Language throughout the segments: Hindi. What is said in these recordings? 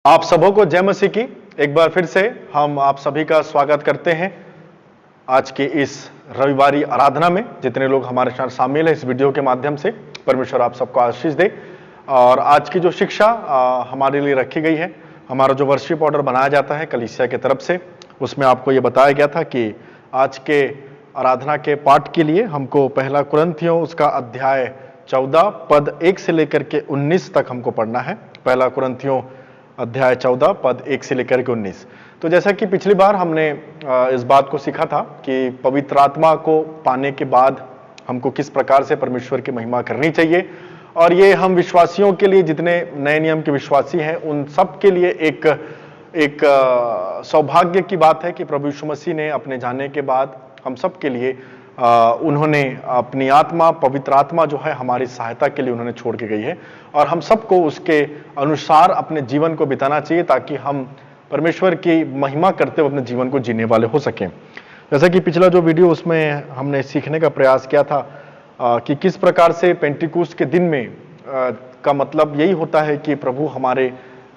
आप सबों को जय मसीह की। एक बार फिर से हम आप सभी का स्वागत करते हैं आज के इस रविवारी आराधना में। जितने लोग हमारे साथ शामिल हैं इस वीडियो के माध्यम से, परमेश्वर आप सबको आशीष दे। और आज की जो शिक्षा हमारे लिए रखी गई है, हमारा जो वर्शिप ऑर्डर बनाया जाता है कलीसिया की तरफ से, उसमें आपको ये बताया गया था कि आज के आराधना के पाठ के लिए हमको पहला कुरिन्थियों उसका अध्याय 14 पद 1 से लेकर के 19 तक हमको पढ़ना है। पहला कुरिन्थियों अध्याय 14 पद 1 से लेकर के 19। तो जैसा कि पिछली बार हमने इस बात को सीखा था कि पवित्र आत्मा को पाने के बाद हमको किस प्रकार से परमेश्वर की महिमा करनी चाहिए, और ये हम विश्वासियों के लिए, जितने नए नियम के विश्वासी हैं, उन सब के लिए एक सौभाग्य की बात है कि प्रभु यीशु मसीह ने अपने जाने के बाद हम सब के लिए उन्होंने अपनी आत्मा, पवित्र आत्मा जो है हमारी सहायता के लिए उन्होंने छोड़ के गई है, और हम सबको उसके अनुसार अपने जीवन को बिताना चाहिए ताकि हम परमेश्वर की महिमा करते हुए अपने जीवन को जीने वाले हो सकें। जैसा कि पिछला जो वीडियो, उसमें हमने सीखने का प्रयास किया था कि किस प्रकार से पेंटिकुस्त के दिन में का मतलब यही होता है कि प्रभु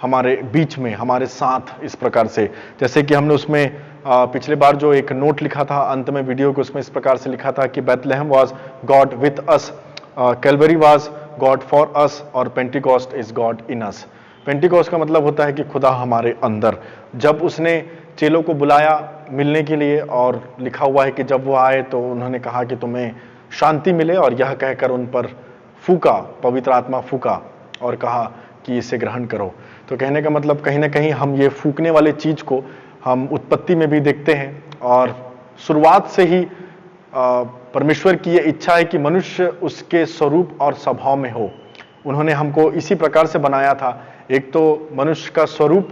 हमारे बीच में, हमारे साथ, इस प्रकार से। जैसे कि हमने उसमें पिछले बार जो एक नोट लिखा था अंत में वीडियो के, उसमें इस प्रकार से लिखा था कि Bethlehem was God with us, Calvary was God for us, और Pentecost is God in us. Pentecost का मतलब होता है कि खुदा हमारे अंदर। जब उसने चेलों को बुलाया मिलने के लिए, और लिखा हुआ है कि जब वो आए तो उन्होंने कहा कि तुम्हें शांति मिले, और यह कहकर उन पर फूका, पवित्र आत्मा फूका और कहा कि इसे ग्रहण करो। तो कहने का मतलब कहीं ना कहीं हम ये फूकने वाले चीज को हम उत्पत्ति में भी देखते हैं, और शुरुआत से ही परमेश्वर की ये इच्छा है कि मनुष्य उसके स्वरूप और स्वभाव में हो। उन्होंने हमको इसी प्रकार से बनाया था। एक तो मनुष्य का स्वरूप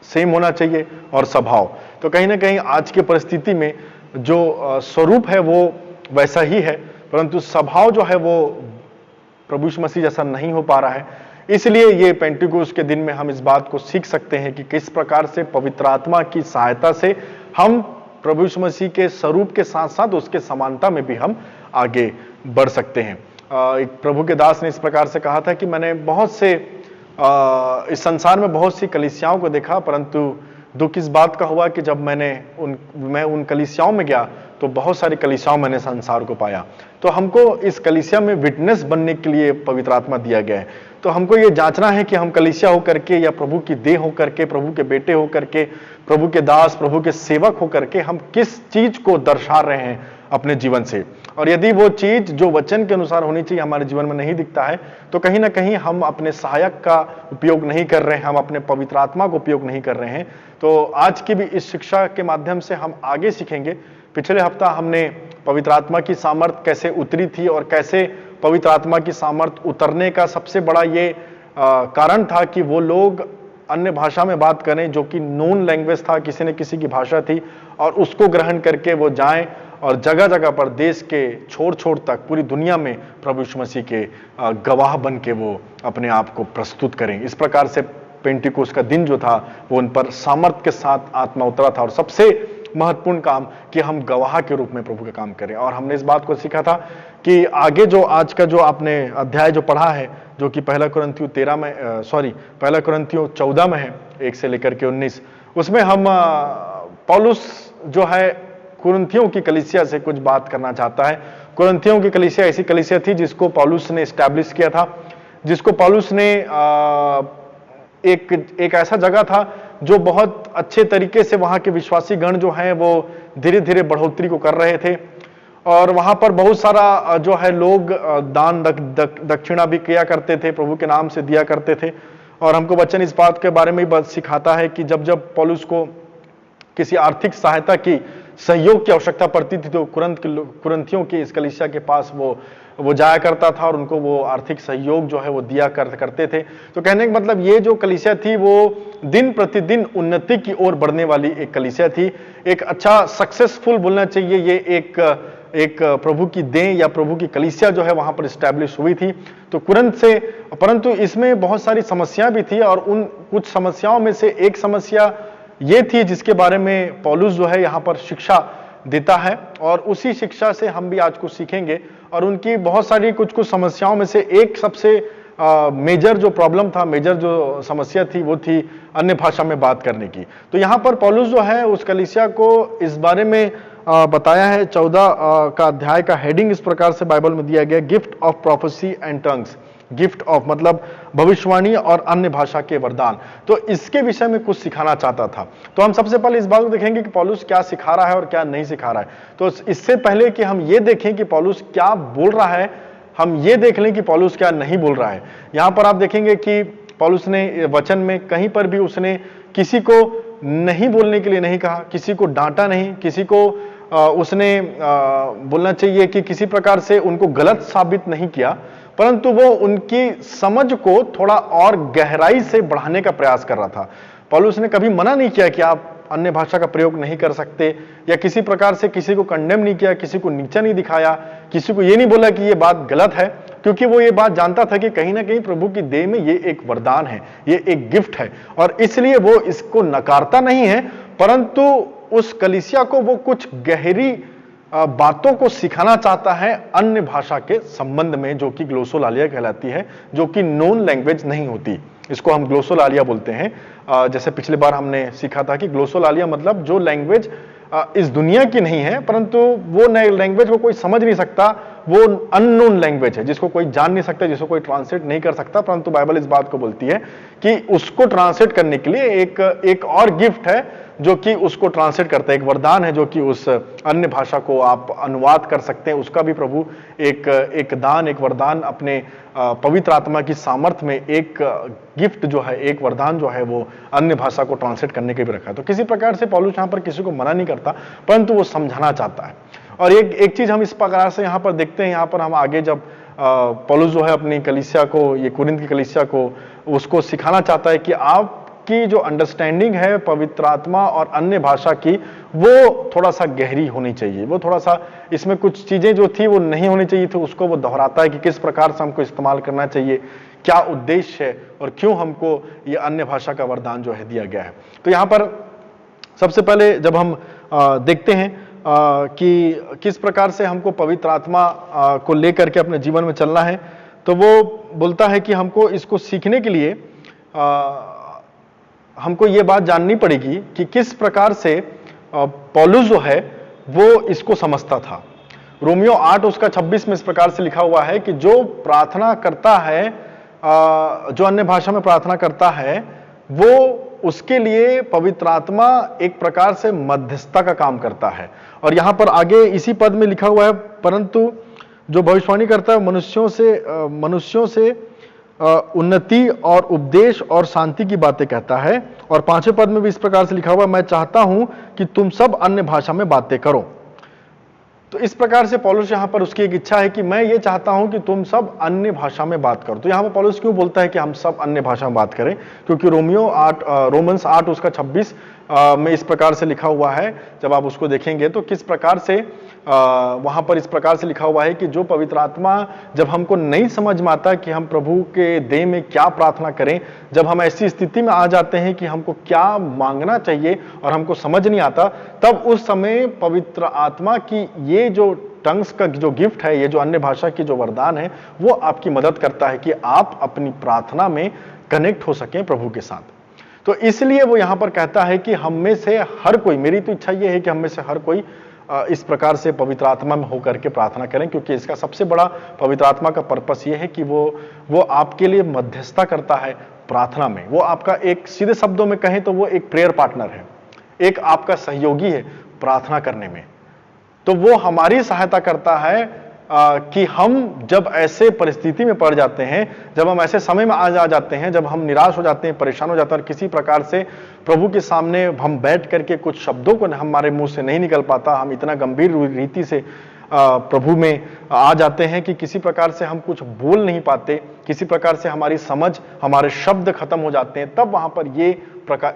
सेम होना चाहिए और स्वभाव। तो कहीं ना कहीं आज की परिस्थिति में जो स्वरूप है वो वैसा ही है, परंतु स्वभाव जो है वो प्रभु यीशु मसीह जैसा नहीं हो पा रहा है। इसलिए ये पेंटिकुस्त के दिन में हम इस बात को सीख सकते हैं कि किस प्रकार से पवित्र आत्मा की सहायता से हम प्रभु यीशु मसीह के स्वरूप के साथ साथ उसके समानता में भी हम आगे बढ़ सकते हैं। एक प्रभु के दास ने इस प्रकार से कहा था कि मैंने बहुत से इस संसार में बहुत सी कलीसियाओं को देखा, परंतु दुख इस बात का हुआ कि जब मैं उन कलीसियाओं में गया तो बहुत सारी कलीसियाओं मैंने संसार को पाया। तो हमको इस कलीसिया में विटनेस बनने के लिए पवित्र आत्मा दिया गया है। तो हमको ये जांचना है कि हम कलीसिया होकर के, या प्रभु की देह होकर के, प्रभु के बेटे होकर के, प्रभु के दास, प्रभु के सेवक होकर के हम किस चीज को दर्शा रहे हैं अपने जीवन से। और यदि वो चीज जो वचन के अनुसार होनी चाहिए हमारे जीवन में नहीं दिखता है, तो कहीं ना कहीं हम अपने सहायक का उपयोग नहीं कर रहे हैं, हम अपने पवित्र आत्मा का उपयोग नहीं कर रहे हैं। तो आज की भी इस शिक्षा के माध्यम से हम आगे सीखेंगे। पिछले हफ्ता हमने पवित्र आत्मा की सामर्थ कैसे उतरी थी, और कैसे पवित्र आत्मा की सामर्थ उतरने का सबसे बड़ा ये कारण था कि वो लोग अन्य भाषा में बात करें, जो कि नोन लैंग्वेज था, किसी न किसी की भाषा थी, और उसको ग्रहण करके वो जाएं और जगह जगह पर, देश के छोर छोर तक, पूरी दुनिया में प्रभु यीशु मसीह के गवाह बन के वो अपने आप को प्रस्तुत करें। इस प्रकार से पेंटिकोस्त का दिन जो था वो उन पर सामर्थ के साथ आत्मा उतरा था। और सबसे महत्वपूर्ण काम कि हम गवाह के रूप में प्रभु का काम करें। और हमने इस बात को सीखा था कि आगे जो आज का जो आपने अध्याय जो पढ़ा है, जो कि पहला कुरिन्थियों 14 में है, 1 से लेकर के 19, उसमें हम पौलुस जो है कुरिन्थियों की कलीसिया से कुछ बात करना चाहता है। कुरिन्थियों की कलीसिया ऐसी कलीसिया थी जिसको पौलुस ने एस्टैब्लिश किया था, जिसको पौलुस ने एक ऐसा जगह था जो बहुत अच्छे तरीके से वहां के विश्वासी गण जो हैं वो धीरे धीरे बढ़ोतरी को कर रहे थे, और वहां पर बहुत सारा जो है लोग दान दक्षिणा भी किया करते थे, प्रभु के नाम से दिया करते थे। और हमको वचन इस बात के बारे में ही सिखाता है कि जब जब पौलुस को किसी आर्थिक सहायता की, सहयोग की आवश्यकता पड़ती थी, तो कुरिन्थियों की इस कलीसिया के पास वो जाया करता था, और उनको वो आर्थिक सहयोग जो है वो दिया करते थे। तो कहने का मतलब ये जो कलीसिया थी वो दिन प्रतिदिन उन्नति की ओर बढ़ने वाली एक कलीसिया थी। एक अच्छा सक्सेसफुल बोलना चाहिए, ये एक प्रभु की देह या प्रभु की कलीसिया जो है वहां पर स्टैब्लिश हुई थी। तो कुरिन्थ से, परंतु इसमें बहुत सारी समस्या भी थी, और उन कुछ समस्याओं में से एक समस्या ये थी जिसके बारे में पौलुस जो है यहाँ पर शिक्षा देता है, और उसी शिक्षा से हम भी आज कुछ सीखेंगे। और उनकी बहुत सारी कुछ समस्याओं में से एक सबसे मेजर जो प्रॉब्लम था, मेजर जो समस्या थी, वो थी अन्य भाषा में बात करने की। तो यहां पर पौलुस जो है उस कलीसिया को इस बारे में बताया है। 14 का अध्याय का हेडिंग इस प्रकार से बाइबल में दिया गया, gift of prophecy and tongues. Gift of मतलब भविष्यवाणी और अन्य भाषा के वरदान। तो इसके विषय में कुछ सिखाना चाहता था। तो हम सबसे पहले इस बात को देखेंगे कि पौलुस क्या सिखा रहा है और क्या नहीं सिखा रहा है। तो इससे पहले कि हम ये देखें कि पौलुस क्या बोल रहा है, हम ये देख लें कि पौलुस क्या नहीं बोल रहा है। यहां पर आप देखेंगे कि पौलुस ने वचन में कहीं पर भी उसने किसी को नहीं बोलने के लिए नहीं कहा, किसी को डांटा नहीं, किसी को उसने बोलना चाहिए कि किसी प्रकार से उनको गलत साबित नहीं किया, परंतु वो उनकी समझ को थोड़ा और गहराई से बढ़ाने का प्रयास कर रहा था। पौलुस ने कभी मना नहीं किया कि आप अन्य भाषा का प्रयोग नहीं कर सकते, या किसी प्रकार से किसी को कंडेम नहीं किया, किसी को नीचा नहीं दिखाया, किसी को ये नहीं बोला कि ये बात गलत है, क्योंकि वो ये बात जानता था कि कहीं ना कहीं प्रभु की देह में ये एक वरदान है, ये एक गिफ्ट है, और इसलिए वो इसको नकारता नहीं है, परंतु उस कलीसिया को वो कुछ गहरी बातों को सिखाना चाहता है अन्य भाषा के संबंध में, जो कि ग्लोसोलालिया कहलाती है, जो कि नोन लैंग्वेज नहीं होती। इसको हम ग्लोसोलालिया बोलते हैं। जैसे पिछले बार हमने सीखा था कि ग्लोसोलालिया मतलब जो लैंग्वेज इस दुनिया की नहीं है, परंतु वो नए लैंग्वेज को कोई समझ नहीं सकता, वो अननोन लैंग्वेज है, जिसको कोई जान नहीं सकता, जिसको कोई ट्रांसलेट नहीं कर सकता, परंतु बाइबल इस बात को बोलती है कि उसको ट्रांसलेट करने के लिए एक और गिफ्ट है जो कि उसको ट्रांसलेट करता है, एक वरदान है जो कि उस अन्य भाषा को आप अनुवाद कर सकते हैं। उसका भी प्रभु एक दान, एक वरदान अपने पवित्र आत्मा की सामर्थ्य में एक गिफ्ट जो है, एक वरदान जो है, वो अन्य भाषा को ट्रांसलेट करने के भी रखा है। तो किसी प्रकार से पौलुस यहाँ पर किसी को मना नहीं करता, परंतु वो समझाना चाहता है। और एक चीज हम इस प्रकार से यहाँ पर देखते हैं, यहाँ पर हम आगे जब पौलुस जो है अपनी कलीसिया को, ये कुरिन्थ की कलीसिया को, उसको सिखाना चाहता है कि आपकी जो अंडरस्टैंडिंग है पवित्र आत्मा और अन्य भाषा की, वो थोड़ा सा गहरी होनी चाहिए, वो थोड़ा सा, इसमें कुछ चीजें जो थी वो नहीं होनी चाहिए थी, उसको वो दोहराता है कि किस प्रकार से हमको इस्तेमाल करना चाहिए, क्या उद्देश्य है और क्यों हमको ये अन्य भाषा का वरदान जो है दिया गया है। तो यहाँ पर सबसे पहले जब हम देखते हैं कि किस प्रकार से हमको पवित्र आत्मा को लेकर के अपने जीवन में चलना है, तो वो बोलता है कि हमको इसको सीखने के लिए हमको ये बात जाननी पड़ेगी कि किस प्रकार से पौलुस जो है वो इसको समझता था। रोमियो 8 उसका 26 में इस प्रकार से लिखा हुआ है कि जो प्रार्थना करता है, जो अन्य भाषा में प्रार्थना करता है, वो उसके लिए पवित्र आत्मा एक प्रकार से मध्यस्थता का काम करता है। और यहां पर आगे इसी पद में लिखा हुआ है, परंतु जो भविष्यवाणी करता है मनुष्यों से उन्नति और उपदेश और शांति की बातें कहता है। और 5वें पद में भी इस प्रकार से लिखा हुआ है, मैं चाहता हूं कि तुम सब अन्य भाषा में बातें करो। तो इस प्रकार से पौलुस यहां पर उसकी एक इच्छा है कि मैं ये चाहता हूं कि तुम सब अन्य भाषा में बात करो। तो यहां पर पौलुस क्यों बोलता है कि हम सब अन्य भाषा में बात करें? क्योंकि रोमन्स 8 उसका 26 में इस प्रकार से लिखा हुआ है, जब आप उसको देखेंगे तो किस प्रकार से वहां पर इस प्रकार से लिखा हुआ है कि जो पवित्र आत्मा, जब हमको नहीं समझ में आता कि हम प्रभु के देह में क्या प्रार्थना करें, जब हम ऐसी स्थिति में आ जाते हैं कि हमको क्या मांगना चाहिए और हमको समझ नहीं आता, तब उस समय पवित्र आत्मा की ये जो टंग्स का जो गिफ्ट है, ये जो अन्य भाषा की जो वरदान है, वो आपकी मदद करता है कि आप अपनी प्रार्थना में कनेक्ट हो सकें प्रभु के साथ। तो इसलिए वो यहां पर कहता है कि हम में से हर कोई, मेरी तो इच्छा ये है कि हम में से हर कोई इस प्रकार से पवित्र आत्मा में होकर के प्रार्थना करें, क्योंकि इसका सबसे बड़ा पवित्र आत्मा का पर्पस ये है कि वो आपके लिए मध्यस्थता करता है प्रार्थना में। वो आपका, एक सीधे शब्दों में कहें तो वो एक प्रेयर पार्टनर है, एक आपका सहयोगी है प्रार्थना करने में। तो वो हमारी सहायता करता है कि हम जब ऐसे परिस्थिति में पड़ जाते हैं, जब हम ऐसे समय में आ जाते हैं, जब हम निराश हो जाते हैं, परेशान हो जाते हैं और किसी प्रकार से प्रभु के सामने हम बैठ करके कुछ शब्दों को हमारे मुंह से नहीं निकल पाता, हम इतना गंभीर रीति से प्रभु में आ जाते हैं कि किसी प्रकार से हम कुछ बोल नहीं पाते, किसी प्रकार से हमारी समझ, हमारे शब्द खत्म हो जाते हैं, तब वहां पर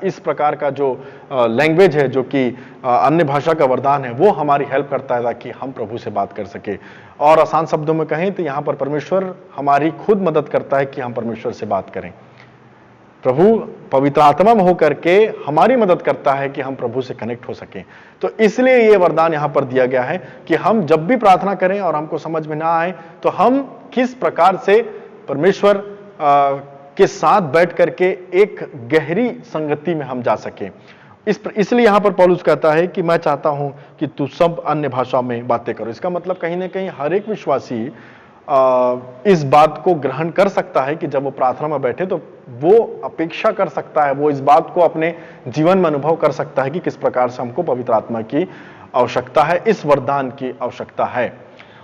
इस प्रकार का जो लैंग्वेज है, जो कि अन्य भाषा का वरदान है, वो हमारी हेल्प करता है ताकि हम प्रभु से बात कर सके। और आसान शब्दों में कहें तो यहाँ पर परमेश्वर हमारी खुद मदद करता है कि हम परमेश्वर से बात करें। प्रभु पवित्र आत्मा में होकर के हमारी मदद करता है कि हम प्रभु से कनेक्ट हो सकें। तो इसलिए ये वरदान यहाँ पर दिया गया है कि हम जब भी प्रार्थना करें और हमको समझ में ना आए, तो हम किस प्रकार से परमेश्वर के साथ बैठ करके एक गहरी संगति में हम जा सके। इसलिए यहां पर पौलुस कहता है कि मैं चाहता हूं कि तू सब अन्य भाषा में बातें करो। इसका मतलब कहीं ना कहीं हर एक विश्वासी इस बात को ग्रहण कर सकता है कि जब वो प्रार्थना में बैठे तो वो अपेक्षा कर सकता है, वो इस बात को अपने जीवन में अनुभव कर सकता है कि किस प्रकार से हमको पवित्र आत्मा की आवश्यकता है, इस वरदान की आवश्यकता है।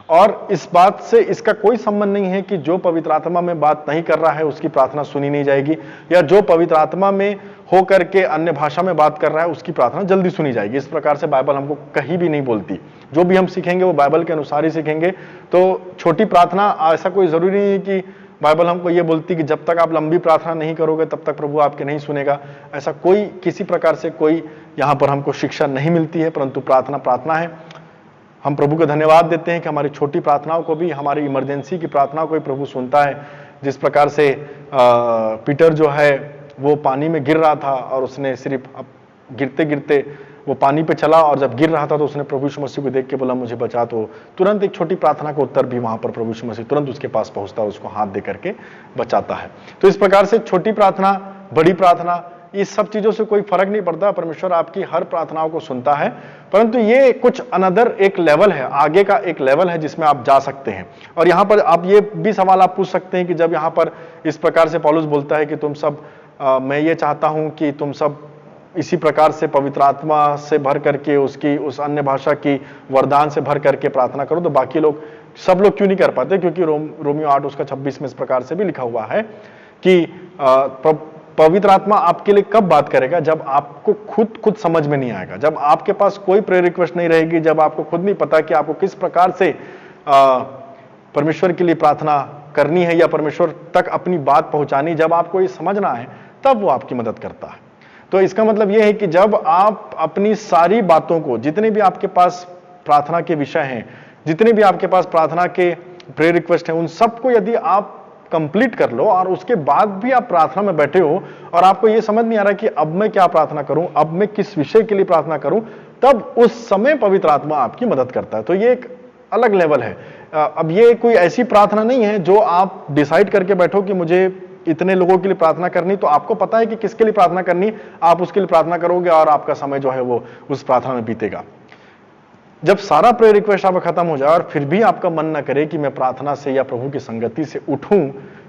और इस बात से इसका कोई संबंध नहीं है कि जो पवित्र आत्मा में बात नहीं कर रहा है उसकी प्रार्थना सुनी नहीं जाएगी, या जो पवित्र आत्मा में होकर के अन्य भाषा में बात कर रहा है उसकी प्रार्थना जल्दी सुनी जाएगी। इस प्रकार से बाइबल हमको कहीं भी नहीं बोलती। जो भी हम सीखेंगे वो बाइबल के अनुसार ही सीखेंगे। तो छोटी प्रार्थना, ऐसा कोई जरूरी नहीं है कि बाइबल हमको ये बोलती कि जब तक आप लंबी प्रार्थना नहीं करोगे तब तक प्रभु आपके नहीं सुनेगा। ऐसा कोई किसी प्रकार से कोई यहाँ पर हमको शिक्षा नहीं मिलती है, परंतु प्रार्थना प्रार्थना है। हम प्रभु को धन्यवाद देते हैं कि हमारी छोटी प्रार्थनाओं को भी, हमारी इमरजेंसी की प्रार्थनाओं को भी प्रभु सुनता है। जिस प्रकार से पीटर जो है वो पानी में गिर रहा था और उसने सिर्फ गिरते गिरते वो पानी पे चला, और जब गिर रहा था तो उसने प्रभु यीशु मसीह को देख के बोला मुझे बचा। तो तुरंत एक छोटी प्रार्थना का उत्तर भी वहां पर प्रभु यीशु मसीह तुरंत उसके पास पहुंचता है, उसको हाथ दे करके बचाता है। तो इस प्रकार से छोटी प्रार्थना, बड़ी प्रार्थना, इस सब चीजों से कोई फर्क नहीं पड़ता। परमेश्वर आपकी हर प्रार्थनाओं को सुनता है, परंतु ये कुछ अनदर एक लेवल है, आगे का एक लेवल है जिसमें आप जा सकते हैं। और यहाँ पर आप ये भी सवाल आप पूछ सकते हैं कि जब यहाँ पर इस प्रकार से पौलुस बोलता है कि तुम सब मैं ये चाहता हूं कि तुम सब इसी प्रकार से पवित्र आत्मा से भर करके उसकी उस अन्य भाषा की वरदान से भर करके प्रार्थना करो, तो बाकी लोग सब लोग क्यों नहीं कर पाते? क्योंकि रोमियो 8 उसका 26 में इस प्रकार से भी लिखा हुआ है कि पवित्र आत्मा आपके लिए कब बात करेगा? जब आपको खुद समझ में नहीं आएगा, जब आपके पास कोई प्रेयर रिक्वेस्ट नहीं रहेगी, जब आपको खुद नहीं पता कि आपको किस प्रकार से परमेश्वर के लिए प्रार्थना करनी है या परमेश्वर तक अपनी बात पहुंचानी, जब आपको ये समझना है तब वो आपकी मदद करता है। तो इसका मतलब यह है कि जब आप अपनी सारी बातों को, जितने भी आपके पास प्रार्थना के विषय हैं, जितने भी आपके पास प्रार्थना के प्रेयर रिक्वेस्ट हैं, उन सबको यदि आप कंप्लीट कर लो और उसके बाद भी आप प्रार्थना में बैठे हो और आपको यह समझ नहीं आ रहा कि अब मैं क्या प्रार्थना करूं, अब मैं किस विषय के लिए प्रार्थना करूं, तब उस समय पवित्र आत्मा आपकी मदद करता है। तो ये एक अलग लेवल है। अब ये कोई ऐसी प्रार्थना नहीं है जो आप डिसाइड करके बैठो कि मुझे इतने लोगों के लिए प्रार्थना करनी, तो आपको पता है कि किसके लिए प्रार्थना करनी, आप उसके लिए प्रार्थना करोगे और आपका समय जो है वो उस प्रार्थना में बीतेगा। जब सारा प्रेयर रिक्वेस्ट आपका खत्म हो जाए और फिर भी आपका मन ना करे कि मैं प्रार्थना से या प्रभु की संगति से उठूं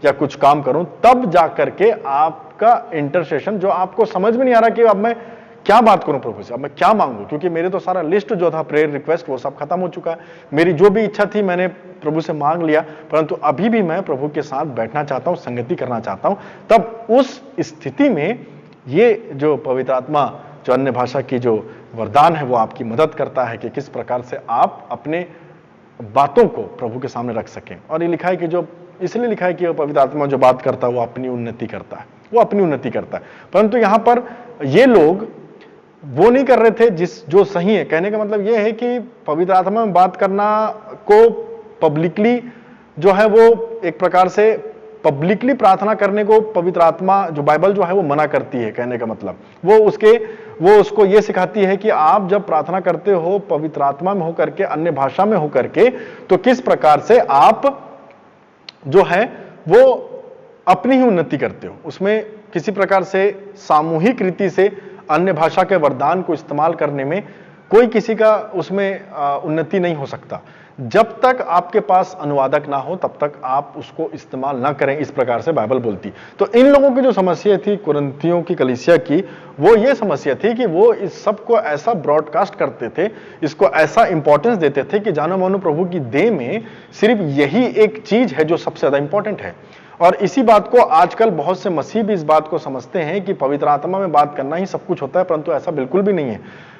या कुछ काम करूं, तब जाकर के आपका इंटरसेशन, जो आपको समझ में नहीं आ रहा कि अब मैं क्या बात करूं प्रभु से, अब मैं क्या मांगू, क्योंकि मेरे तो सारा लिस्ट जो था प्रेयर रिक्वेस्ट वो सब खत्म हो चुका है, मेरी जो भी इच्छा थी मैंने प्रभु से मांग लिया, परंतु अभी भी मैं प्रभु के साथ बैठना चाहता हूं, संगति करना चाहता हूं। तब उस स्थिति में ये जो पवित्र आत्मा, जो अन्य भाषा की जो वरदान है, वो आपकी मदद करता है कि किस प्रकार से आप अपने बातों को प्रभु के सामने रख सकें। और ये लिखा है कि जो, इसलिए लिखा है कि पवित्र आत्मा जो बात करता है वो अपनी उन्नति करता है, वो अपनी उन्नति करता है। परंतु यहां पर ये लोग वो नहीं कर रहे थे जो सही है। कहने का मतलब ये है कि पवित्र आत्मा में बात करना को पब्लिकली जो है वो एक प्रकार से पब्लिकली प्रार्थना करने को पवित्र आत्मा, जो बाइबल जो है वो मना करती है। कहने का मतलब वो उसको ये सिखाती है कि आप जब प्रार्थना करते हो पवित्र आत्मा में होकर के, अन्य भाषा में होकर के, तो किस प्रकार से आप जो है वो अपनी ही उन्नति करते हो। उसमें किसी प्रकार से सामूहिक रीति से अन्य भाषा के वरदान को इस्तेमाल करने में कोई किसी का उसमें उन्नति नहीं हो सकता। जब तक आपके पास अनुवादक ना हो तब तक आप उसको इस्तेमाल ना करें, इस प्रकार से बाइबल बोलती। तो इन लोगों की जो समस्या थी कुरिन्थियों की कलीसिया की, वो ये समस्या थी कि वो इस सब को ऐसा ब्रॉडकास्ट करते थे, इसको ऐसा इंपॉर्टेंस देते थे कि जानो मानो प्रभु की देह में सिर्फ यही एक चीज है जो सबसे ज्यादा इंपॉर्टेंट है। और इसी बात को आजकल बहुत से मसीह भी इस बात को समझते हैं कि पवित्र आत्मा में बात करना ही सब कुछ होता है, परंतु ऐसा बिल्कुल भी नहीं है।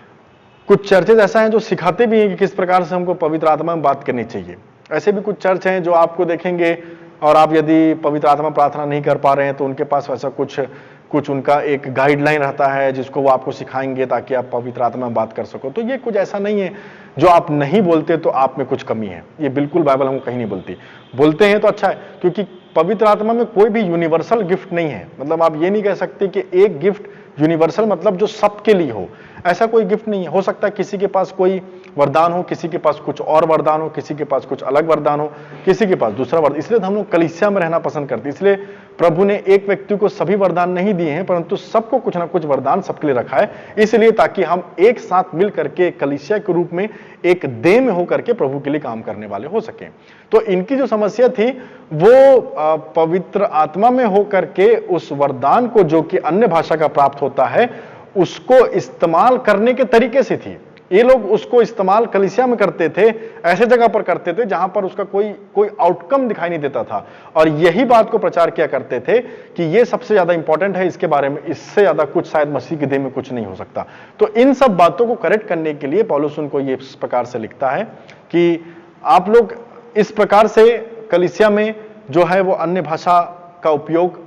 कुछ चर्चेज ऐसा है जो सिखाते भी हैं कि किस प्रकार से हमको पवित्र आत्मा में बात करनी चाहिए। ऐसे भी कुछ चर्च हैं जो आपको देखेंगे और आप यदि पवित्र आत्मा प्रार्थना नहीं कर पा रहे हैं तो उनके पास वैसा कुछ उनका एक गाइडलाइन रहता है जिसको वो आपको सिखाएंगे ताकि आप पवित्र आत्मा में बात कर सको। तो ये कुछ ऐसा नहीं है जो आप नहीं बोलते तो आप में कुछ कमी है, ये बिल्कुल बाइबल हमको कहीं नहीं बोलती। बोलते हैं तो अच्छा है, क्योंकि पवित्र आत्मा में कोई भी यूनिवर्सल गिफ्ट नहीं है। मतलब आप ये नहीं कह सकते कि एक गिफ्ट यूनिवर्सल मतलब जो सबके लिए हो, ऐसा कोई गिफ्ट नहीं है। हो सकता है किसी के पास कोई वरदान हो, किसी के पास कुछ और वरदान हो, किसी के पास कुछ अलग वरदान हो, किसी के पास दूसरा वरदान। इसलिए हम लोग कलीसिया में रहना पसंद करते हैं। इसलिए प्रभु ने एक व्यक्ति को सभी वरदान नहीं दिए हैं, परंतु सबको कुछ ना कुछ वरदान सबके लिए रखा है, इसलिए ताकि हम एक साथ मिल करके कलीसिया के रूप में एक देह में होकर के प्रभु के लिए काम करने वाले हो सके। तो इनकी जो समस्या थी वो पवित्र आत्मा में होकर के उस वरदान को जो कि अन्य भाषा का प्राप्त होता है उसको इस्तेमाल करने के तरीके से थी। ये लोग उसको इस्तेमाल कलीसिया में करते थे, ऐसे जगह पर करते थे जहां पर उसका कोई आउटकम दिखाई नहीं देता था, और यही बात को प्रचार किया करते थे कि ये सबसे ज्यादा इंपॉर्टेंट है, इसके बारे में इससे ज्यादा कुछ शायद मसीह के देह में कुछ नहीं हो सकता। तो इन सब बातों को करेक्ट करने के लिए पौलुस उनको ये इस प्रकार से लिखता है कि आप लोग इस प्रकार से कलीसिया में जो है वो अन्य भाषा का उपयोग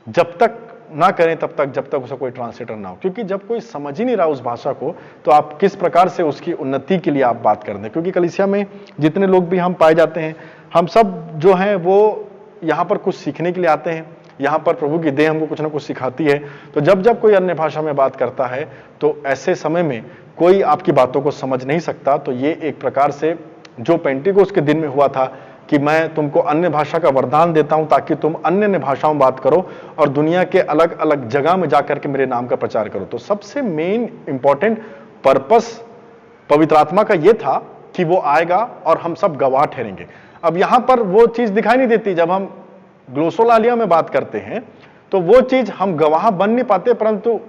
जब तक ना करें तब तक जब तक उसका कोई ट्रांसलेटर ना हो, क्योंकि जब कोई समझ ही नहीं रहा उस भाषा को तो आप किस प्रकार से उसकी उन्नति के लिए आप बात कर दें। क्योंकि कलीसिया में जितने लोग भी हम पाए जाते हैं, हम सब जो हैं वो यहाँ पर कुछ सीखने के लिए आते हैं, यहाँ पर प्रभु की देह हमको कुछ ना कुछ सिखाती है। तो जब जब कोई अन्य भाषा में बात करता है तो ऐसे समय में कोई आपकी बातों को समझ नहीं सकता। तो ये एक प्रकार से जो पेंटिकोस्त के दिन में हुआ था कि मैं तुमको अन्य भाषा का वरदान देता हूं ताकि तुम अन्य भाषाओं में बात करो और दुनिया के अलग अलग जगह में जाकर के मेरे नाम का प्रचार करो। तो सबसे मेन इंपॉर्टेंट पर्पस पवित्र आत्मा का यह था कि वो आएगा और हम सब गवाह ठहरेंगे। अब यहां पर वो चीज दिखाई नहीं देती। जब हम ग्लोसोलालिया में बात करते हैं तो वो चीज हम गवाह बन नहीं पाते, परंतु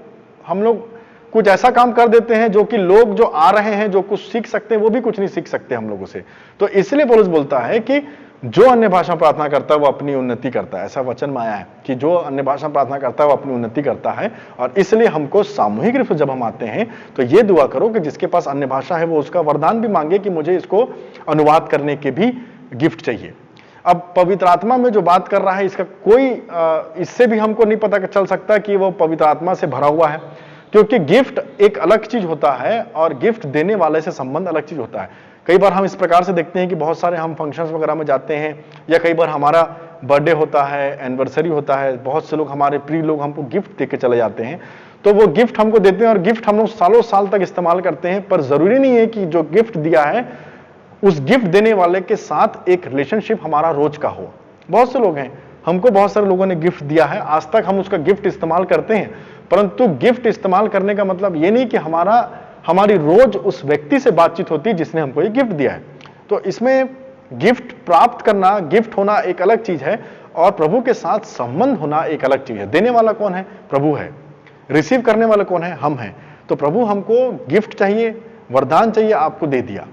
हम लोग कुछ ऐसा काम कर देते हैं जो कि लोग जो आ रहे हैं जो कुछ सीख सकते हैं वो भी कुछ नहीं सीख सकते हम लोगों से। तो इसलिए पौलुस बोलता है कि जो अन्य भाषा प्रार्थना करता है वो अपनी उन्नति करता है। ऐसा वचन में आया है कि जो अन्य भाषा प्रार्थना करता है वो अपनी उन्नति करता है। और इसलिए हमको सामूहिक रूप से जब हम आते हैं तो ये दुआ करो कि जिसके पास अन्य भाषा है वो उसका वरदान भी मांगे कि मुझे इसको अनुवाद करने के भी गिफ्ट चाहिए। अब पवित्र आत्मा में जो बात कर रहा है इसका कोई इससे भी हमको नहीं पता चल सकता कि वो पवित्र आत्मा से भरा हुआ है, क्योंकि गिफ्ट एक अलग चीज होता है और गिफ्ट देने वाले से संबंध अलग चीज होता है। कई बार हम इस प्रकार से देखते हैं कि बहुत सारे हम फंक्शंस वगैरह में जाते हैं, या कई बार हमारा बर्थडे होता है, एनिवर्सरी होता है, बहुत से लोग हमारे प्रिय लोग हमको गिफ्ट देके चले जाते हैं। तो वो गिफ्ट हमको देते हैं और गिफ्ट हम लोग सालों साल तक इस्तेमाल करते हैं, पर जरूरी नहीं है कि जो गिफ्ट दिया है उस गिफ्ट देने वाले के साथ एक रिलेशनशिप हमारा रोज का हो। बहुत से लोग हैं, हमको बहुत सारे लोगों ने गिफ्ट दिया है, आज तक हम उसका गिफ्ट इस्तेमाल करते हैं, परंतु गिफ्ट इस्तेमाल करने का मतलब ये नहीं कि हमारी रोज उस व्यक्ति से बातचीत होती है जिसने हमको ये गिफ्ट दिया है। तो इसमें गिफ्ट प्राप्त करना, गिफ्ट होना एक अलग चीज है और प्रभु के साथ संबंध होना एक अलग चीज है। देने वाला कौन है? प्रभु है। रिसीव करने वाला कौन है? हम हैं। तो प्रभु हमको गिफ्ट चाहिए, वरदान चाहिए, आपको दे दिया।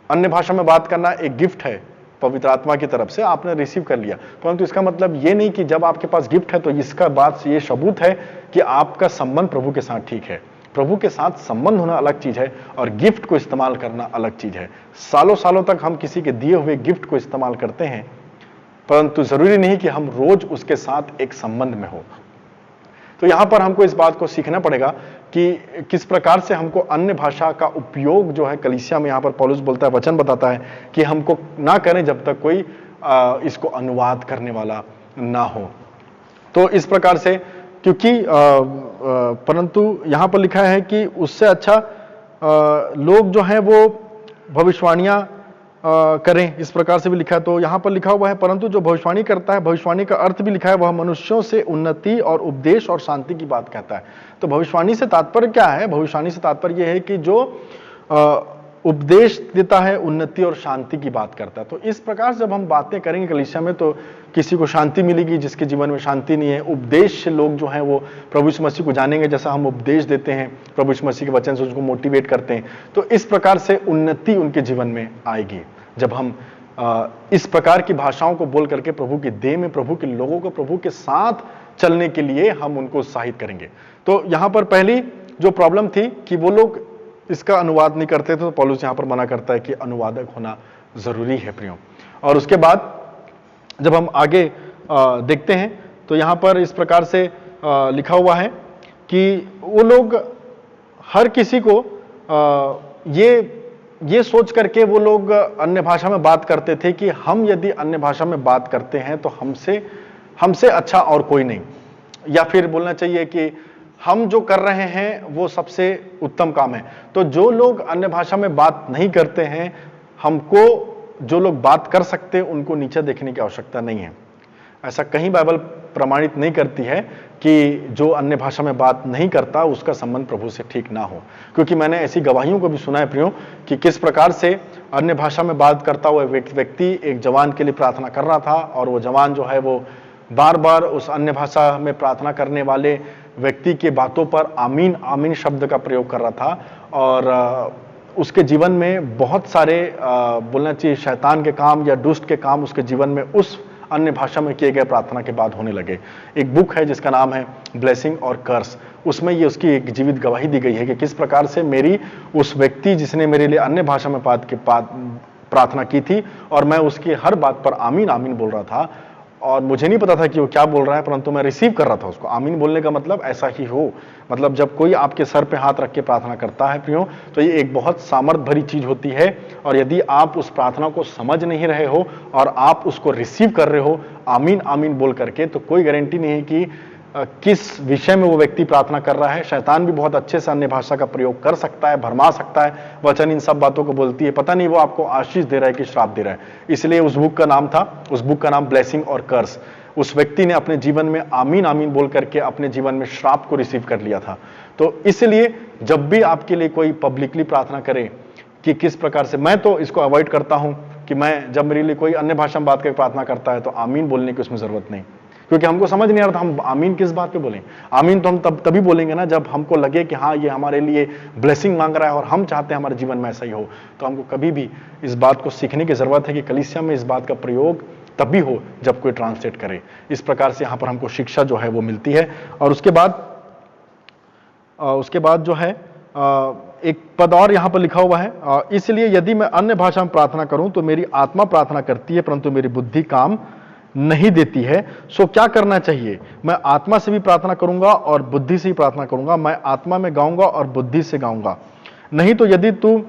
अन्य भाषा में बात करना एक गिफ्ट है पवित्र आत्मा की तरफ से, आपने रिसीव कर लिया, परंतु इसका मतलब ये नहीं कि जब आपके पास गिफ्ट है तो इसका बात ये सबूत है कि आपका संबंध प्रभु के साथ ठीक है। प्रभु के साथ संबंध होना अलग चीज है और गिफ्ट को इस्तेमाल करना अलग चीज है। सालों सालों तक हम किसी के दिए हुए गिफ्ट को इस्तेमाल करते हैं, परंतु जरूरी नहीं कि हम रोज उसके साथ एक संबंध में हो। तो यहां पर हमको इस बात को सीखना पड़ेगा कि किस प्रकार से हमको अन्य भाषा का उपयोग जो है कलीसिया में, यहां पर पौलुस बोलता है, वचन बताता है कि हमको ना करें जब तक कोई इसको अनुवाद करने वाला ना हो। तो इस प्रकार से, क्योंकि परंतु यहां पर लिखा है कि उससे अच्छा लोग जो हैं वो भविष्यवाणियां करें, इस प्रकार से भी लिखा है। तो यहां पर लिखा हुआ है परंतु जो भविष्यवाणी करता है, भविष्यवाणी का अर्थ भी लिखा है, वह मनुष्यों से उन्नति और उपदेश और शांति की बात कहता है। तो भविष्यवाणी से तात्पर्य क्या है? भविष्यवाणी से तात्पर्य यह है कि जो उपदेश देता है, उन्नति और शांति की बात करता है। तो इस प्रकार से जब हम बातें करेंगे कलीसिया में तो किसी को शांति मिलेगी जिसके जीवन में शांति नहीं है। उपदेश से लोग जो हैं वो प्रभु यीशु मसीह को जानेंगे, जैसा हम उपदेश देते हैं प्रभु यीशु मसीह के वचन से उनको मोटिवेट करते हैं। तो इस प्रकार से उन्नति उनके जीवन में आएगी जब हम इस प्रकार की भाषाओं को बोल करके प्रभु के देह में, प्रभु के लोगों को प्रभु के साथ चलने के लिए हम उनको उत्साहित करेंगे। तो यहां पर पहली जो प्रॉब्लम थी कि वो लोग इसका अनुवाद नहीं करते थे, तो पौलुस यहां पर मना करता है कि अनुवादक होना जरूरी है प्रियो। और उसके बाद जब हम आगे देखते हैं तो यहां पर इस प्रकार से लिखा हुआ है कि वो लोग हर किसी को ये सोच करके वो लोग अन्य भाषा में बात करते थे कि हम यदि अन्य भाषा में बात करते हैं तो हमसे अच्छा और कोई नहीं, या फिर बोलना चाहिए कि हम जो कर रहे हैं वो सबसे उत्तम काम है। तो जो लोग अन्य भाषा में बात नहीं करते हैं, हमको जो लोग बात कर सकते हैं उनको नीचे देखने की आवश्यकता नहीं है। ऐसा कहीं बाइबल प्रमाणित नहीं करती है कि जो अन्य भाषा में बात नहीं करता उसका संबंध प्रभु से ठीक ना हो। क्योंकि मैंने ऐसी गवाहियों को भी सुना है प्रियो कि किस प्रकार से अन्य भाषा में बात करता हुआ व्यक्ति एक जवान के लिए प्रार्थना कर रहा था, और वो जवान जो है वो बार बार उस अन्य भाषा में प्रार्थना करने वाले व्यक्ति के बातों पर आमीन आमीन शब्द का प्रयोग कर रहा था, और उसके जीवन में बहुत सारे बोलना चाहिए शैतान के काम या दुष्ट के काम उसके जीवन में उस अन्य भाषा में किए गए प्रार्थना के बाद होने लगे। एक बुक है जिसका नाम है ब्लेसिंग और कर्स, उसमें ये उसकी एक जीवित गवाही दी गई है कि किस प्रकार से मेरी उस व्यक्ति जिसने मेरे लिए अन्य भाषा में प्रार्थना की थी और मैं उसकी हर बात पर आमीन आमीन बोल रहा था, और मुझे नहीं पता था कि वो क्या बोल रहा है, परंतु मैं रिसीव कर रहा था उसको। आमीन बोलने का मतलब ऐसा ही हो, मतलब जब कोई आपके सर पे हाथ रख के प्रार्थना करता है प्रियो, तो ये एक बहुत सामर्थ भरी चीज होती है। और यदि आप उस प्रार्थना को समझ नहीं रहे हो और आप उसको रिसीव कर रहे हो आमीन आमीन बोल करके, तो कोई गारंटी नहीं है कि किस विषय में वो व्यक्ति प्रार्थना कर रहा है। शैतान भी बहुत अच्छे से अन्य भाषा का प्रयोग कर सकता है, भरमा सकता है, वचन इन सब बातों को बोलती है, पता नहीं वो आपको आशीष दे रहा है कि श्राप दे रहा है। इसलिए उस बुक का नाम था, उस बुक का नाम ब्लेसिंग और कर्स। उस व्यक्ति ने अपने जीवन में आमीन आमीन बोल करके अपने जीवन में श्राप को रिसीव कर लिया था। तो इसलिए जब भी आपके लिए कोई पब्लिकली प्रार्थना करे कि किस प्रकार से, मैं तो इसको अवॉइड करता हूं कि मैं जब मेरे लिए कोई अन्य भाषा में बात करके प्रार्थना करता है तो आमीन बोलने की उसमें जरूरत नहीं, क्योंकि हमको समझ नहीं आ रहा था हम आमीन किस बात पे बोलें। आमीन तो हम तभी बोलेंगे ना जब हमको लगे कि हाँ ये हमारे लिए ब्लेसिंग मांग रहा है और हम चाहते हैं हमारे जीवन में ऐसा ही हो। तो हमको कभी भी इस बात को सीखने की जरूरत है कि कलीसिया में इस बात का प्रयोग तभी हो जब कोई ट्रांसलेट करे। इस प्रकार से यहाँ पर हमको शिक्षा जो है वो मिलती है। और उसके बाद जो है एक पद और यहाँ पर लिखा हुआ है, इसलिए यदि मैं अन्य भाषा में प्रार्थना करूं तो मेरी आत्मा प्रार्थना करती है परंतु मेरी बुद्धि काम नहीं देती है। सो क्या करना चाहिए? मैं आत्मा से भी प्रार्थना करूंगा और बुद्धि से ही प्रार्थना करूंगा, मैं आत्मा में गाऊंगा और बुद्धि से गाऊंगा। नहीं तो यदि तू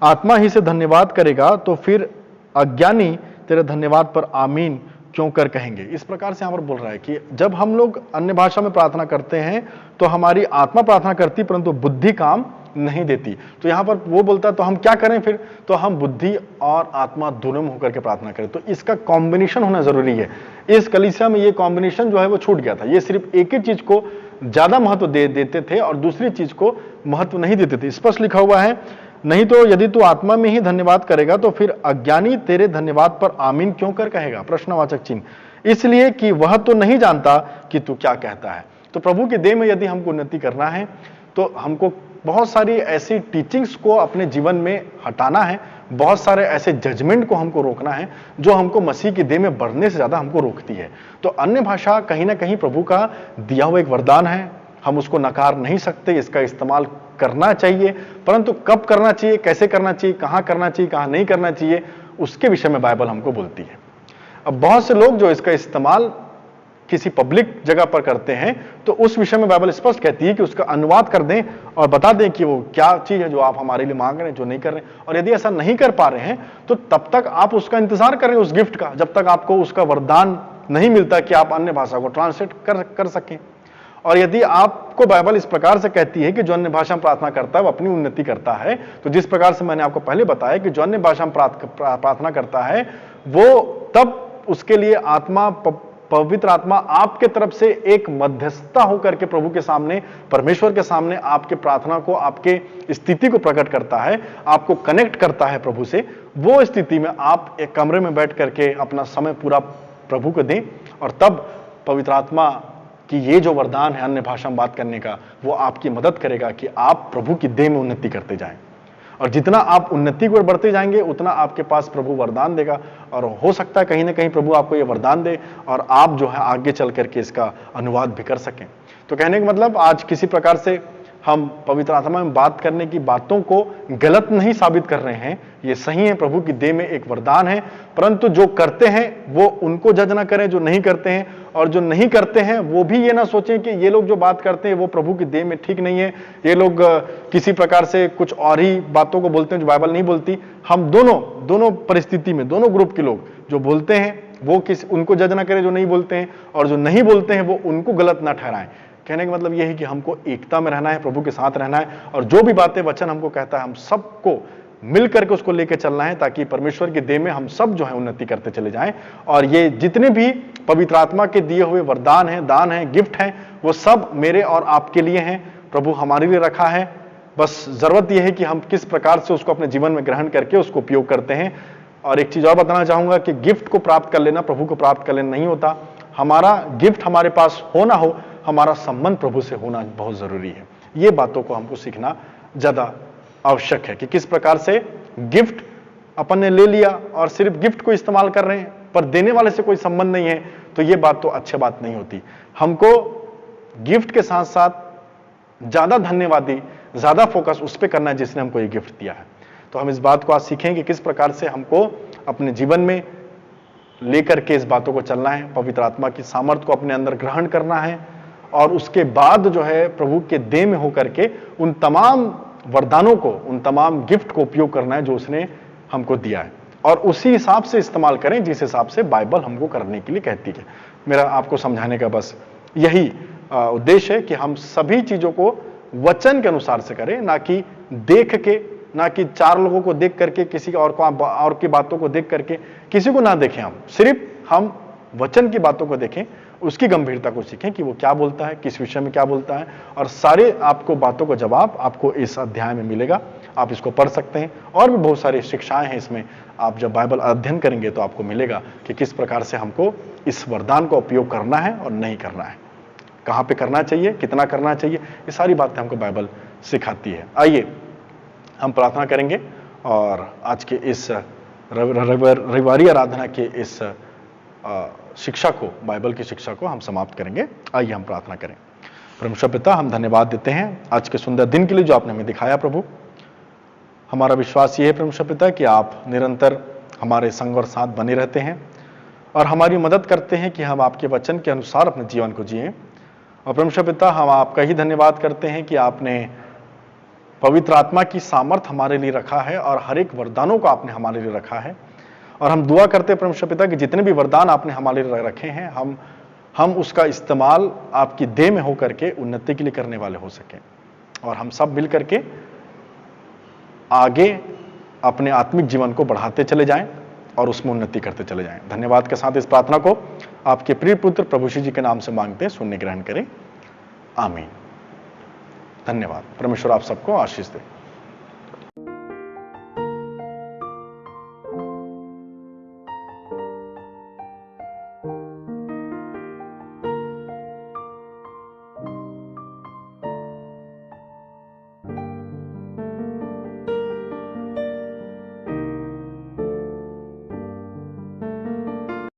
आत्मा ही से धन्यवाद करेगा तो फिर अज्ञानी तेरे धन्यवाद पर आमीन क्यों कर कहेंगे। इस प्रकार से यहाँ पर बोल रहा है कि जब हम लोग अन्य भाषा में प्रार्थना करते हैं तो हमारी आत्मा प्रार्थना करती परंतु बुद्धि काम नहीं देती। तो यहां पर वो बोलता है तो हम क्या करें फिर? तो हम बुद्धि और आत्मा दोनों में होकर के प्रार्थना करें। तो इसका कॉम्बिनेशन होना जरूरी है। इस कलीसिया में ये कॉम्बिनेशन जो है वो छूट गया था। ये सिर्फ एक ही चीज को ज्यादा महत्व देते थे और दूसरी चीज को महत्व नहीं देते थे। स्पष्ट लिखा हुआ है, नहीं तो यदि तू आत्मा में ही धन्यवाद करेगा तो फिर अज्ञानी तेरे धन्यवाद पर आमीन क्यों कर कहेगा? प्रश्नवाचक चिन्ह। इसलिए कि वह तो नहीं जानता कि तू क्या कहता है। तो प्रभु की देह में यदि हमको उन्नति करना है तो हमको बहुत सारी ऐसी टीचिंग्स को अपने जीवन में हटाना है, बहुत सारे ऐसे जजमेंट को हमको रोकना है जो हमको मसीह की देह में बढ़ने से ज्यादा हमको रोकती है। तो अन्य भाषा कहीं ना कहीं प्रभु का दिया हुआ एक वरदान है, हम उसको नकार नहीं सकते, इसका इस्तेमाल करना चाहिए, परंतु कब करना चाहिए, कैसे करना चाहिए, कहां करना चाहिए, कहां नहीं करना चाहिए, उसके विषय में बाइबल हमको बोलती है। अब बहुत से लोग जो इसका इस्तेमाल किसी पब्लिक जगह पर करते हैं तो उस विषय में बाइबल स्पष्ट कहती है कि उसका अनुवाद कर दें और बता दें कि वो क्या चीज है जो आप हमारे लिए मांग रहे हैं, जो नहीं कर रहे हैं। और यदि ऐसा नहीं कर पा रहे हैं तो तब तक आप उसका इंतजार करें, उस गिफ्ट का, जब तक आपको उसका वरदान नहीं मिलता कि आप अन्य भाषा को ट्रांसलेट कर सकें। और यदि आपको बाइबल इस प्रकार से कहती है कि जो अन्य भाषा में प्रार्थना करता है वो अपनी उन्नति करता है, तो जिस प्रकार से मैंने आपको पहले बताया कि जो अन्य भाषा में प्रार्थना करता है वो तब उसके लिए आत्मा, पवित्र आत्मा आपके तरफ से एक मध्यस्थता होकर के प्रभु के सामने, परमेश्वर के सामने आपके प्रार्थना को, आपके स्थिति को प्रकट करता है, आपको कनेक्ट करता है प्रभु से। वो स्थिति में आप एक कमरे में बैठ करके अपना समय पूरा प्रभु को दें और तब पवित्र आत्मा कि ये जो वरदान है अन्य भाषा में बात करने का, वो आपकी मदद करेगा कि आप प्रभु की देह में उन्नति करते जाएं। और जितना आप उन्नति को बढ़ते जाएंगे उतना आपके पास प्रभु वरदान देगा, और हो सकता है कहीं ना कहीं प्रभु आपको ये वरदान दे और आप जो है आगे चल करके इसका अनुवाद भी कर सकें। तो कहने का मतलब आज किसी प्रकार से हम पवित्र आत्मा में बात करने की बातों को गलत नहीं साबित कर रहे हैं, ये सही है, प्रभु की देह में एक वरदान है, परंतु जो करते हैं वो उनको जज ना करें जो नहीं करते हैं, और जो नहीं करते हैं वो भी ये ना सोचें कि ये लोग जो बात करते हैं वो प्रभु की देह में ठीक नहीं है, ये लोग किसी प्रकार से कुछ और ही बातों को बोलते हैं जो बाइबल नहीं बोलती। हम दोनों परिस्थिति में, दोनों ग्रुप के लोग जो बोलते हैं वो उनको जज ना करें जो नहीं बोलते हैं, और जो नहीं बोलते हैं वो उनको गलत ना ठहराएं। कहने का मतलब यह है कि हमको एकता में रहना है, प्रभु के साथ रहना है, और जो भी बातें वचन हमको कहता है हम सबको मिल करके उसको लेके चलना है, ताकि परमेश्वर के देह में हम सब जो है उन्नति करते चले जाएं। और ये जितने भी पवित्र आत्मा के दिए हुए वरदान हैं, दान हैं, गिफ्ट हैं, वो सब मेरे और आपके लिए हैं। प्रभु हमारे लिए रखा है। बस जरूरत यह है कि हम किस प्रकार से उसको अपने जीवन में ग्रहण करके उसको उपयोग करते हैं। और एक चीज और बताना चाहूंगा कि गिफ्ट को प्राप्त कर लेना प्रभु को प्राप्त कर लेना नहीं होता। हमारा गिफ्ट हमारे पास हो ना हो, हमारा संबंध प्रभु से होना बहुत जरूरी है। ये बातों को हमको सीखना ज्यादा आवश्यक है कि किस प्रकार से गिफ्ट अपन ने ले लिया और सिर्फ गिफ्ट को इस्तेमाल कर रहे हैं, पर देने वाले से कोई संबंध नहीं है, तो ये बात तो अच्छी बात नहीं होती। हमको गिफ्ट के साथ साथ ज्यादा धन्यवादी, ज्यादा फोकस उस पर करना है जिसने हमको ये गिफ्ट दिया है। तो हम इस बात को आज सीखेंगे किस प्रकार से हमको अपने जीवन में लेकर के इस बातों को चलना है, पवित्र आत्मा की सामर्थ्य को अपने अंदर ग्रहण करना है, और उसके बाद जो है प्रभु के देह में होकर के उन तमाम वरदानों को, उन तमाम गिफ्ट को उपयोग करना है जो उसने हमको दिया है, और उसी हिसाब से इस्तेमाल करें जिस हिसाब से बाइबल हमको करने के लिए कहती है। मेरा आपको समझाने का बस यही उद्देश्य है कि हम सभी चीजों को वचन के अनुसार से करें, ना कि देख के, ना कि चार लोगों को देख करके, किसी और की बातों को देख करके किसी को ना देखें। हम सिर्फ हम वचन की बातों को देखें, उसकी गंभीरता को सीखें कि वो क्या बोलता है, किस विषय में क्या बोलता है, और सारे आपको बातों का जवाब आपको इस अध्याय में मिलेगा। आप इसको पढ़ सकते हैं, और भी बहुत सारी शिक्षाएं हैं इसमें। आप जब बाइबल अध्ययन करेंगे तो आपको मिलेगा कि किस प्रकार से हमको इस वरदान का उपयोग करना है और नहीं करना है, कहाँ पे करना चाहिए, कितना करना चाहिए, ये सारी बातें हमको बाइबल सिखाती है। आइए हम प्रार्थना करेंगे और आज के इस रविवारी आराधना के इस शिक्षा को, बाइबल की शिक्षा को हम समाप्त करेंगे। आइए हम प्रार्थना करें। परमेश्वर पिता, हम धन्यवाद देते हैं आज के सुंदर दिन के लिए जो आपने हमें दिखाया। प्रभु, हमारा विश्वास ये है परमेश्वर पिता कि आप निरंतर हमारे संग और साथ बने रहते हैं और हमारी मदद करते हैं कि हम आपके वचन के अनुसार अपने जीवन को जिएं। और परमेश्वर पिता, हम आपका ही धन्यवाद करते हैं कि आपने पवित्र आत्मा की सामर्थ हमारे लिए रखा है और हर एक वरदानों को आपने हमारे लिए रखा है। और हम दुआ करते हैं परमेश्वर पिता कि जितने भी वरदान आपने हमारे लिए रखे हैं, हम उसका इस्तेमाल आपकी देह में होकर के उन्नति के लिए करने वाले हो सकें, और हम सब मिल करके आगे अपने आत्मिक जीवन को बढ़ाते चले जाएं और उसमें उन्नति करते चले जाएं। धन्यवाद के साथ इस प्रार्थना को आपके प्रिय पुत्र प्रभु यीशु जी के नाम से मांगते हैं, सुनने ग्रहण करें। आमीन। धन्यवाद। परमेश्वर आप सबको आशीष दे।